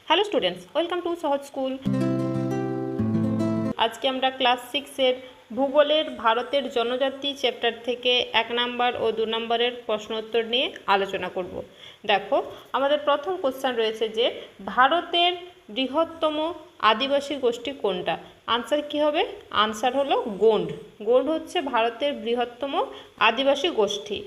Hello students, welcome to সহজ school. আজকে আমরা ক্লাস 6-এর ভূগোলের ভারতের জনজাতি চ্যাপ্টার থেকে 1 নাম্বার ও 2 নম্বরের প্রশ্ন উত্তর নিয়ে আলোচনা করব। দেখো, আমাদের প্রথম কোশ্চেন রয়েছে যে ভারতের বৃহত্তম আদিবাসী গোষ্ঠী কোনটা? আনসার কি হবে? আনসার হলো গোন্ড। গোন্ড হচ্ছে ভারতের বৃহত্তম আদিবাসী গোষ্ঠী।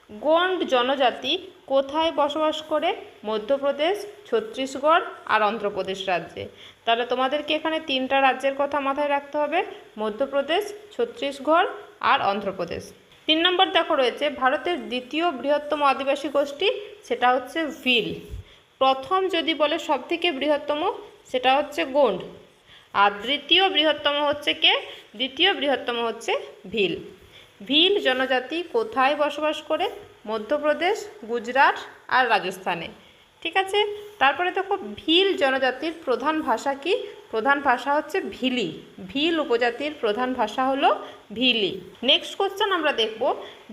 গোন্ড জনজাতি কোথায় বসবাস করে? মধ্যপ্রদেশ, ছত্তিশগড় আর অন্ধ্রপ্রদেশ রাজ্যে। তাহলে তোমাদেরকে এখানে 3টা রাজ্যের কথা মাথায় রাখতে হবে, মধ্যপ্রদেশ, ছত্তিশগড় আর অন্ধ্রপ্রদেশ। 3 নম্বর দেখো রয়েছে ভারতের দ্বিতীয় বৃহত্তম আদিবাসী গোষ্ঠী, সেটা হচ্ছে ভিল। প্রথম যদি বলে সবথেকে বৃহত্তম, সেটা হচ্ছে গোন্ড। আর দ্বিতীয় বৃহত্তম হচ্ছে কে? দ্বিতীয় বৃহত্তম হচ্ছে ভিল। ভিল জনজাতি কোথায় বসবাস করে? মধ্যপ্রদেশ, গুজরাট আর রাজস্থানে। ঠিক আছে, তারপরে দেখো ভিল জনজাতির প্রধান ভাষা কি? প্রধান ভাষা হচ্ছে ভিলি। ভিল উপজাতির প্রধান ভাষা হলো ভিলি। নেক্সট কোশ্চেন আমরা দেখব,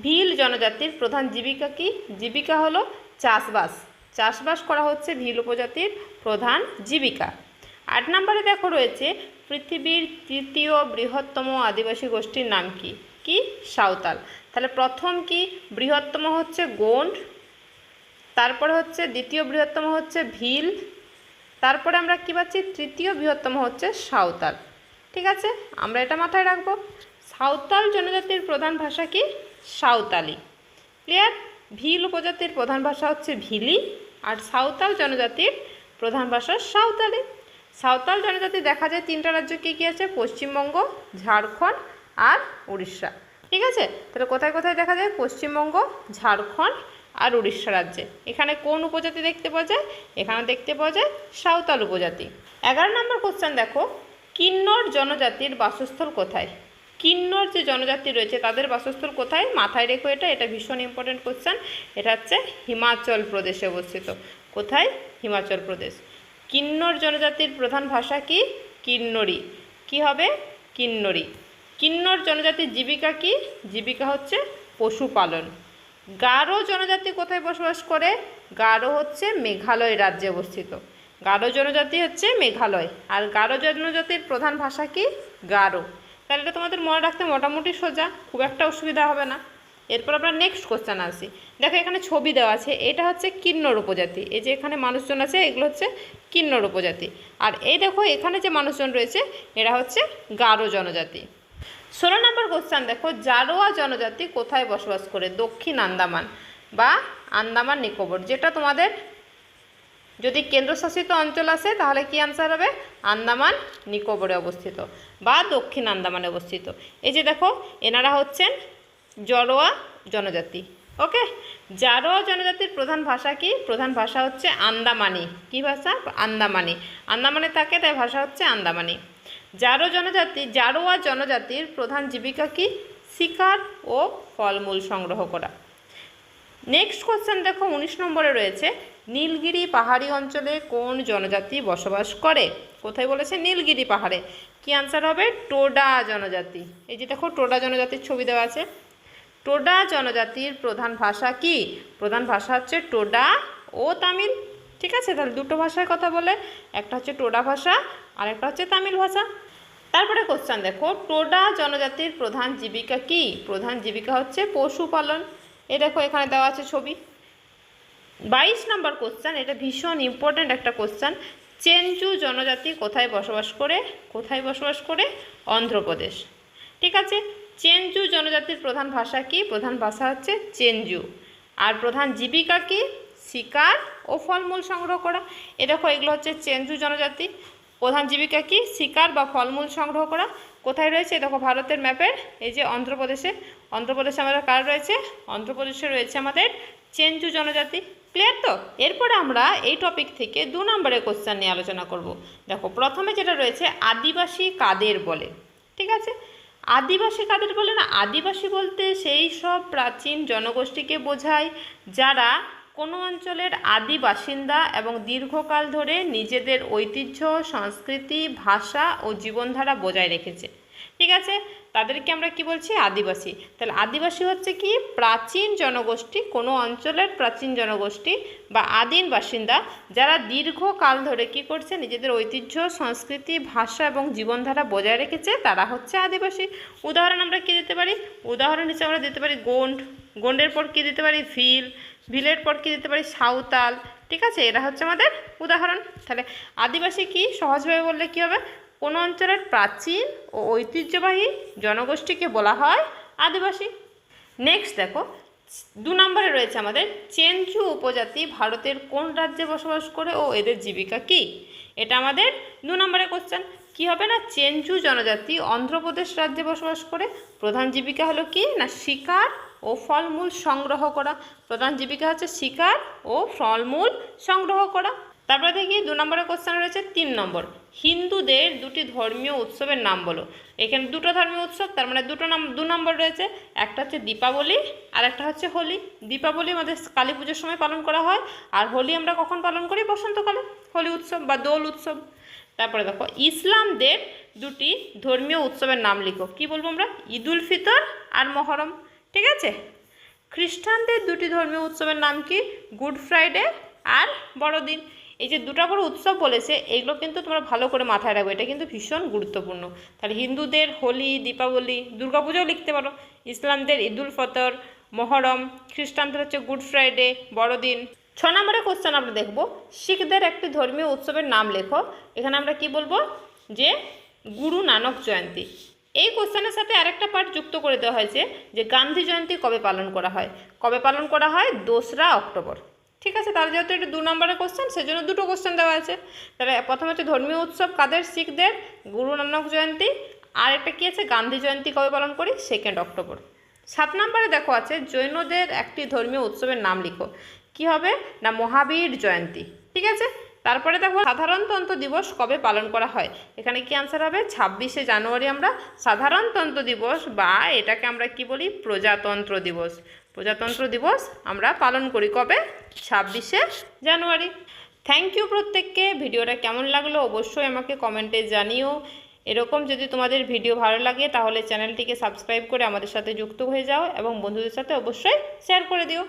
ভিল জনজাতির প্রধান জীবিকা কি? জীবিকা হলো চাষবাস। চাষবাস করা হচ্ছে ভিল উপজাতির প্রধান জীবিকা। 8 নম্বরে দেখো রয়েছে পৃথিবীর তৃতীয় বৃহত্তম আদিবাসী গোষ্ঠীর নাম কি? কি? সাঁওতাল। তাহলে প্রথম কি? বৃহত্তম হচ্ছে গোন্ড, তারপরে হচ্ছে দ্বিতীয় বৃহত্তম হচ্ছে ভিল, তারপরে আমরা কি পাচ্ছি? তৃতীয় বৃহত্তম হচ্ছে সাঁওতাল। ঠিক আছে, আমরা এটা মাথায় রাখবো। সাঁওতাল জনজাতির প্রধান ভাষা কি? সাঁওতালি। ক্লিয়ার? ভিল উপজাতির প্রধান ভাষা হচ্ছে ভিলি আর সাঁওতাল জনজাতির প্রধান ভাষা সাঁওতালি। সাঁওতাল জনজাতি দেখা যায় 3টা রাজ্য কী কী আছে? পশ্চিমবঙ্গ, ঝাড়খণ্ড আর উড়িষ্যা। ঠিক আছে, তাহলে কোথায় কোথায় দেখা যায়? পশ্চিমবঙ্গ, ঝাড়খণ্ড আর উড়িষ্যা রাজ্যে। এখানে কোন উপজাতি দেখতে পাওয়া যায়? এখানে দেখতে পাওয়া যায় সাঁওতাল উপজাতি। 11 নম্বর কোশ্চেন দেখো, কিন্নর জনজাতির বাসস্থল কোথায়? কিন্নর যে জনজাতি রয়েছে তাদের বাসস্থল কোথায়? মাথায় রেখো, এটা ভীষণ ইম্পর্টেন্ট কোশ্চেন। এটা হচ্ছে হিমাচল প্রদেশে অবস্থিত। কোথায়? হিমাচল প্রদেশ। কিন্নর জনজাতির প্রধান ভাষা কি? কিন্নরি। কি হবে? কিন্নরি। কিন্নর জনজাতির জীবিকা কি? জীবিকা হচ্ছে পশুপালন। গারো জনজাতি কোথায় বসবাস করে? গারো হচ্ছে মেঘালয় রাজ্যে অবস্থিত। গারো জনজাতি হচ্ছে মেঘালয়। আর গারো জনজাতির প্রধান ভাষা কি? গারো। তাহলে এটা তোমাদের মনে রাখতে মোটামুটি সোজা, খুব একটা অসুবিধা হবে না। এরপর আমরা নেক্সট কোশ্চেন আসি। দেখো এখানে ছবি দেওয়া আছে, এটা হচ্ছে কিন্নর উপজাতি। এই যে এখানে মানুষজন আছে, এগুলো হচ্ছে কিন্নর উপজাতি। আর এই দেখো এখানে যে মানুষজন রয়েছে, এরা হচ্ছে গারো জনজাতি। 16 নম্বর কোশ্চেন দেখো, জারোয়া জনজাতি কোথায় বসবাস করে? দক্ষিণ আন্দামান বা আন্দামান নিকোবর। যেটা তোমাদের যদি কেন্দ্রশাসিত অঞ্চল আসে তাহলে কি আনসার হবে? আন্দামান নিকোবরে অবস্থিত বা দক্ষিণ আন্দামানে অবস্থিত। এই যে দেখো এনারা হচ্ছেন জারোয়া জনজাতি। ওকে, জারোয়া জনজাতির প্রধান ভাষা কি? প্রধান ভাষা হচ্ছে আন্দামানি। কি ভাষা? আন্দামানি। আন্দামানে থাকে তাই ভাষা হচ্ছে আন্দামানি। জারোয়া জনজাতির প্রধান জীবিকা কি? শিকার ও ফলমূল সংগ্রহ করা। নেক্সট কোশ্চেন দেখো 19 নম্বরে রয়েছে, নীলগিরি পাহাড়ি অঞ্চলে কোন জনজাতি বসবাস করে? কোথায় বলেছে? নীলগিরি পাহাড়ে। কি আনসার হবে? টোডা জনজাতি। এই যে দেখো টোডা জনজাতির ছবি দেওয়া আছে। টোডা জনজাতির প্রধান ভাষা কি? প্রধান ভাষা হচ্ছে টোডা ও তামিল। ঠিক আছে, তাহলে দুটো ভাষার কথা বলে, একটা হচ্ছে টোডা ভাষা আর একটা হচ্ছে তামিল ভাষা। তারপরে কোশ্চেন দেখো, টোডা জনজাতির প্রধান জীবিকা কি? প্রধান জীবিকা হচ্ছে পশুপালন। এই দেখো এখানে দেওয়া আছে ছবি। 22 নম্বর কোশ্চেন, এটা ভীষণ ইম্পর্ট্যান্ট একটা কোশ্চেন। চেঞ্জু জনজাতি কোথায় বসবাস করে? কোথায় বসবাস করে? অন্ধ্রপ্রদেশ। ঠিক আছে, চেঞ্জু জনজাতির প্রধান ভাষা কি? প্রধান ভাষা হচ্ছে চেঞ্জু। আর প্রধান জীবিকা কি? শিকার ও ফলমূল সংগ্রহ করা। এ দেখো এগুলো হচ্ছে চেঞ্জু জনজাতি। প্রধান জীবিকা কি? শিকার বা ফলমূল সংগ্রহ করা। কোথায় রয়েছে? দেখো ভারতের ম্যাপের এই যে অন্ধ্রপ্রদেশে। অন্ধ্রপ্রদেশে আমাদের কার রয়েছে? অন্ধ্রপ্রদেশে রয়েছে আমাদের চেঞ্জু জনজাতি। ক্লিয়ার তো? এরপরে আমরা এই টপিক থেকে 2 নম্বরের কোশ্চেন নিয়ে আলোচনা করব। দেখো প্রথমে যেটা রয়েছে, আদিবাসী কাদের বলে? ঠিক আছে, আদিবাসী কাদের বলে না? আদিবাসী বলতে সেই সব প্রাচীন জনগোষ্ঠীকে বোঝায় যারা কোনো অঞ্চলের আদি বাসিন্দা এবং দীর্ঘকাল ধরে নিজেদের ঐতিহ্য, সংস্কৃতি, ভাষা ও জীবনধারা বজায় রেখেছে। ঠিক আছে, তাদেরকে আমরা কি বলছি? আদিবাসী। তাহলে আদিবাসী হচ্ছে কি? প্রাচীন জনগোষ্ঠী, কোনো অঞ্চলের প্রাচীন জনগোষ্ঠী বা আদিম বাসিন্দা যারা দীর্ঘকাল ধরে কি করছে? নিজেদের ঐতিহ্য, সংস্কৃতি, ভাষা এবং জীবনধারা বজায় রেখেছে, তারা হচ্ছে আদিবাসী। উদাহরণ আমরা কি দিতে পারি? উদাহরণ হিসেবে আমরা দিতে পারি গোন্ড, গোন্ডের পর কি দিতে পারি? ভিল, ভিলের পর কি দিতে পারি? সাঁওতাল। ঠিক আছে, এরা হচ্ছে আমাদের উদাহরণ। তাহলে আদিবাসী কি? সহজভাবে বললে কি হবে? কোনো অঞ্চলের প্রাচীন ও ঐতিহ্যবাহী জনগোষ্ঠীকে বলা হয় আদিবাসী। নেক্সট দেখো, 2 নম্বরে রয়েছে আমাদের চেঞ্চু উপজাতি ভারতের কোন রাজ্যে বসবাস করে ও এদের জীবিকা কি? এটা আমাদের 2 নম্বরের কোশ্চেন। কি হবে না? চেঞ্চু জনজাতি অন্ধ্রপ্রদেশ রাজ্যে বসবাস করে। প্রধান জীবিকা হলো কি না? শিকার ও ফলমূল সংগ্রহ করা। প্রধান জীবিকা হচ্ছে শিকার ও ফলমূল সংগ্রহ করা। তারপরে দেখি 2 নম্বরের কোশ্চেন রয়েছে 3 নম্বর, হিন্দুদের 2টি ধর্মীয় উৎসবের নাম বলো। এখানে 2টো ধর্মীয় উৎসব, তার মানে 2 নম্বর রয়েছে। একটা হচ্ছে দীপাবলি আর একটা হচ্ছে হোলি। দীপাবলি আমাদের কালী পুজোর সময় পালন করা হয়, আর হোলি আমরা কখন পালন করি? বসন্তকালে, হোলি উৎসব বা দোল উৎসব। তারপরে দেখো, ইসলামদের 2টি ধর্মীয় উৎসবের নাম লিখো। কি বলবো আমরা? ঈদ উল ফিতর আর মহরম। ঠিক আছে। খ্রিস্টানদের 2টি ধর্মীয় উৎসবের নাম কি? গুড ফ্রাইডে আর বড়দিন। এই যে 2টা করে উৎসব বলেছে, এগুলো কিন্তু তোমরা ভালো করে মাথায় রাখবে, এটা কিন্তু ভীষণ গুরুত্বপূর্ণ। তাহলে হিন্দুদের হোলি, দীপাবলি, দুর্গাপুজোও লিখতে পারো। ইসলামদের ঈদ উল ফিতর, মহরম। খ্রিস্টানদের হচ্ছে গুড ফ্রাইডে, বড়দিন। 6 নম্বরের কোশ্চেন আমরা দেখব, শিখদের একটি ধর্মীয় উৎসবের নাম লেখো। এখানে আমরা কি বলবো? যে গুরু নানক জয়ন্তী। এই কোশ্চেনের সাথে আরেকটা পার্ট যুক্ত করে দেওয়া হয়েছে যে গান্ধী জয়ন্তী কবে পালন করা হয়? কবে পালন করা হয়? 2রা অক্টোবর। ঠিক আছে, তাহলে যেহেতু এটা 2 নম্বরের কোশ্চেন, সেজন্য 2টো কোশ্চেন দেওয়া আছে। তাহলে প্রথমে হচ্ছে ধর্মীয় উৎসব কাদের? শিখদের, গুরু নানক জয়ন্তী। আর একটা কি আছে? গান্ধী জয়ন্তী কবে পালন করি? 2 অক্টোবর। 7 নম্বরে দেখো আছে জৈনদের একটি ধর্মীয় উৎসবের নাম লিখো। কি হবে না? মহাবীর জয়ন্তী। ঠিক আছে। তারপরে দেখো সাধারণতন্ত্র দিবস কবে পালন করা হয়? এখানে কি আনসার হবে? 26শে জানুয়ারি আমরা সাধারণতন্ত্র দিবস, বা এটাকে আমরা কি বলি? প্রজাতন্ত্র দিবস। প্রজাতন্ত্র দিবস আমরা পালন করি কবে? 26শে জানুয়ারি। থ্যাংক ইউ প্রত্যেককে। ভিডিওটা কেমন লাগলো অবশ্যই আমাকে কমেন্টে জানিও। এরকম যদি তোমাদের ভিডিও ভালো লাগে তাহলে চ্যানেলটিকে সাবস্ক্রাইব করে আমাদের সাথে যুক্ত হয়ে যাও এবং বন্ধুদের সাথে অবশ্যই শেয়ার করে দিও।